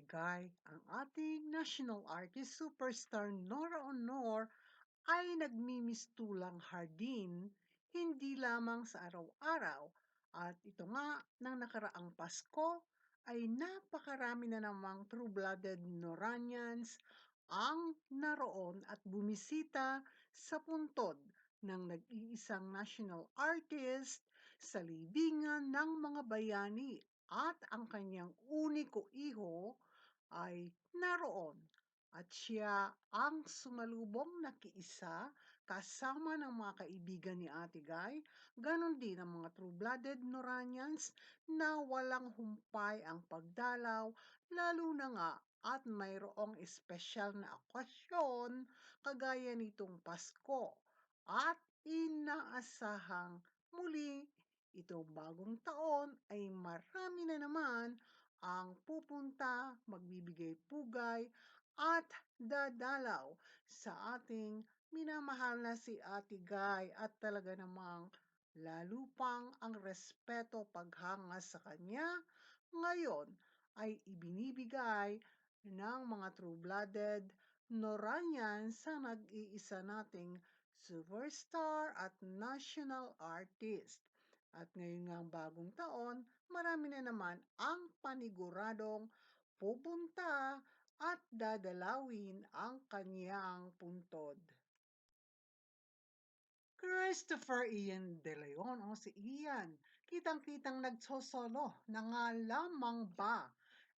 Ate Guy, ang ating national artist superstar Nora Honor ay nagmimistulang hardin hindi lamang sa araw-araw at ito nga nang nakaraang Pasko ay napakarami na namang true-blooded Noranians ang naroon at bumisita sa puntod ng nag-iisang national artist sa libingan ng mga bayani at ang kanyang uniko iho ay naroon at siya ang sumalubong nakiisa kasama ng mga kaibigan ni Ate Guy, ganon din ang mga true-blooded Noranians na walang humpay ang pagdalaw, lalo na nga at mayroong espesyal na okasyon kagaya nitong Pasko at inaasahang muli itong bagong taon ay marami na naman ang pupunta, magbibigay pugay at dadalaw sa ating minamahal na si Ate Guy at talaga namang lalo pang ang respeto paghanga sa kanya ngayon ay ibinibigay ng mga true-blooded Noranian sa nag-iisa nating superstar at national artist. At ngayon nga ang bagong taon, marami na naman ang paniguradong pupunta at dadalawin ang kaniyang puntod. Christopher Ian De Leon o si Ian, kitang-kitang nagsosolo na nga lamang ba.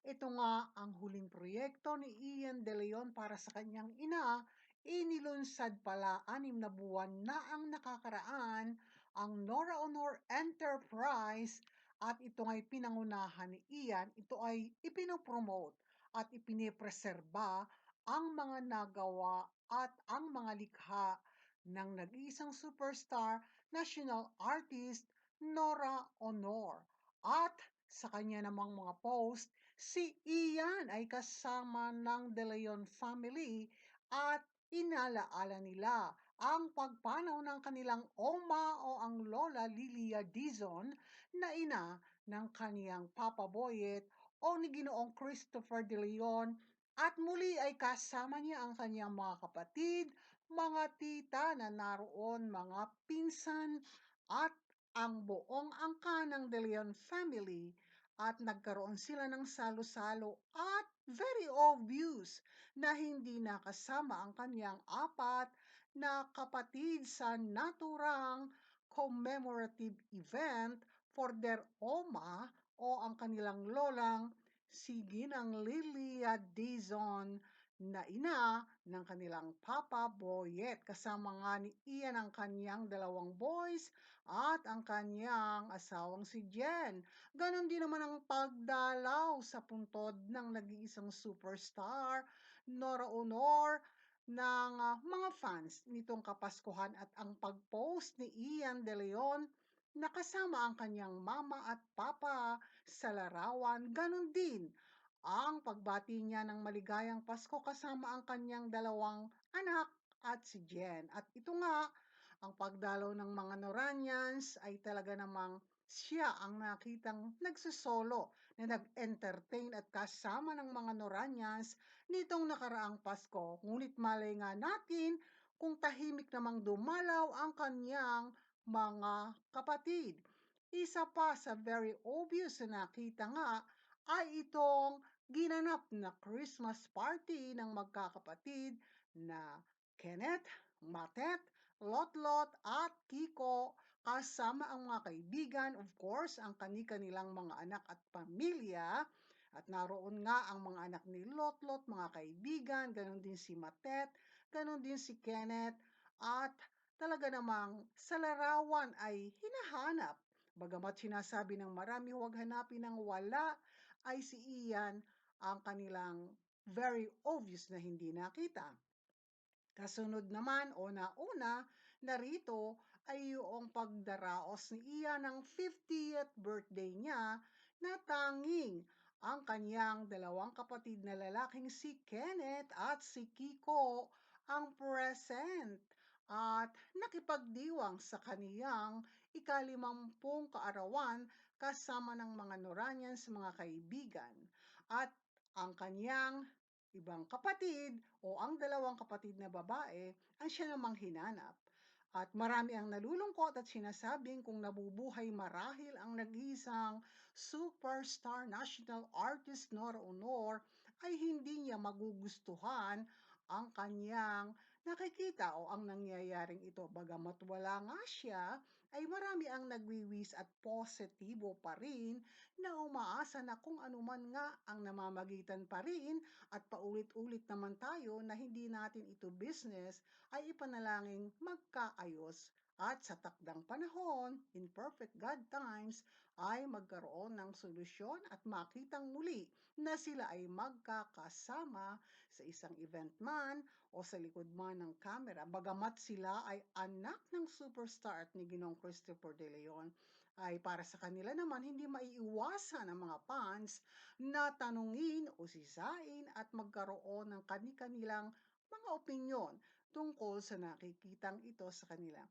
Ito nga ang huling proyekto ni Ian De Leon para sa kanyang ina, inilunsad pala 6 na buwan na ang nakakaraan ang Nora Honor Enterprise at ito ay pinangunahan ni Ian, ito ay ipinopromote at ipinipreserba ang mga nagawa at ang mga likha ng nag-iisang superstar national artist Nora Honor. At sa kanya namang mga post, si Ian ay kasama ng De Leon family at inalaala nila ang pagpanaw ng kanilang oma o ang Lola Lilia Dizon na ina ng kaniyang Papa Boyet o ni Ginoong Christopher De Leon at muli ay kasama niya ang kaniyang mga kapatid, mga tita na naroon, mga pinsan at ang buong angka ng De Leon family at nagkaroon sila ng salo-salo at very obvious na hindi nakasama ang kanyang 4 na kapatid sa naturang commemorative event for their oma o ang kanilang lolang si Ginang Lilia Dizon na ina ng kanilang Papa Boyet. Kasama nga ni Ian ang kanyang 2 boys at ang kanyang asawang si Jen. Ganon din naman ang pagdalaw sa puntod ng nag-iisang superstar, Nora Honor, ng mga fans nitong Kapaskuhan at ang pag-post ni Ian De Leon na kasama ang kanyang mama at papa sa larawan. Ganon din ang pagbati niya ng maligayang Pasko kasama ang kanyang 2 anak at si Jen. At ito nga, ang pagdalaw ng mga Noranians ay talaga namang siya ang nakitang nagsusolo na nag-entertain at kasama ng mga Noranians nitong nakaraang Pasko. Ngunit malay nga natin kung tahimik namang dumalaw ang kanyang mga kapatid. Isa pa sa very obvious na nakita nga ay itong ginanap na Christmas party ng magkakapatid na Kenneth, Matet, Lotlot at Kiko kasama ang mga kaibigan, of course, ang kani-kanilang mga anak at pamilya. At naroon nga ang mga anak ni Lotlot, mga kaibigan, ganon din si Matet, ganon din si Kenneth, at talaga namang sa larawan ay hinahanap. Bagamat sinasabi ng marami huwag hanapin ng wala, ay si Ian ang kanilang very obvious na hindi nakita. Kasunod naman o nauna narito ay yung pagdaraos ni Ian ng 50th birthday niya na tanging ang kanyang 2 kapatid na lalaking si Kenneth at si Kiko ang present at nakipagdiwang sa kaniyang ika-50 kaarawan kasama ng mga Noranians, mga kaibigan. At ang kanyang ibang kapatid o ang dalawang kapatid na babae ang siya namang hinanap. At marami ang nalulungkot at sinasabing kung nabubuhay marahil ang nag-iisang superstar national artist Nora Honor ay hindi niya magugustuhan ang kanyang nakikita o ang nangyayaring ito. Bagamat wala nga siya, ay marami ang nagwiwis at positibo pa rin na umaasa na kung anuman nga ang namamagitan pa rin at paulit-ulit naman tayo na hindi natin ito business, ay ipanalangin magkaayos at sa takdang panahon, in perfect God times, ay magkaroon ng solusyon at makitang muli na sila ay magkakasama sa isang event man o sa likod man ng camera. Bagamat sila ay anak ng superstar at ni Ginong Christopher De Leon, ay para sa kanila naman hindi maiiwasan ng mga fans na tanungin o sisain at magkaroon ng kani-kanilang mga opinyon tungkol sa nakikitang ito sa kanila.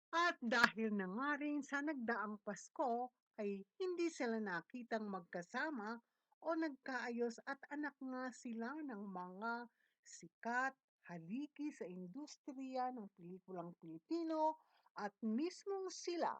At dahil na nga rin sa nagdaang Pasko ay hindi sila nakitang magkasama o nagkaayos at anak nga sila ng mga sikat haligi sa industriya ng pelikulang Pilipino at mismong sila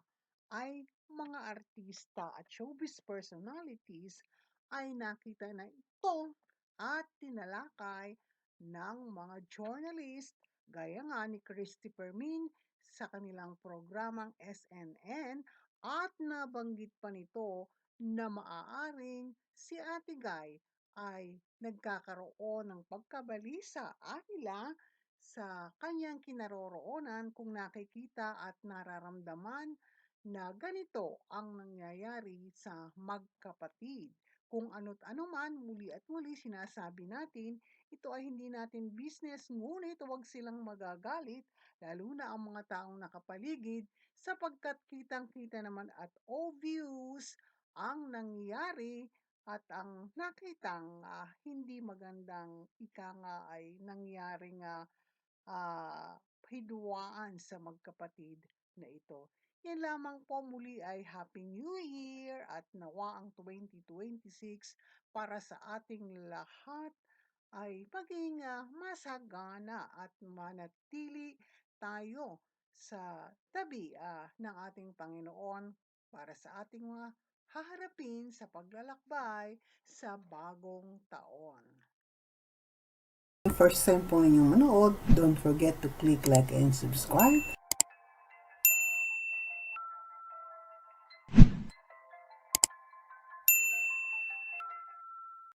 ay mga artista at showbiz personalities ay nakita na ito at tinalakay ng mga journalist gaya nga ni Christopher Min sa kanilang programang SNN at nabanggit pa nito na maaaring si Ate Guy ay nagkakaroon ng pagkabalisa anila sa kanyang kinaroroonan kung nakikita at nararamdaman na ganito ang nangyayari sa magkapatid. Kung ano't ano man, muli at muli sinasabi natin, ito ay hindi natin business, ngunit huwag silang magagalit, lalo na ang mga taong nakapaligid, sapagkat kitang-kita naman at obvious ang nangyari at ang nakitang hindi magandang ika nga ay nangyaring hidwaan sa magkapatid na ito. Yan lamang po, muli ay Happy New Year at nawa ang 2026 para sa ating lahat ay maging masagana at manatili tayo sa tabi ng ating Panginoon para sa ating mga haharapin sa paglalakbay sa bagong taon. First time po ninyong manood, don't forget to click like and subscribe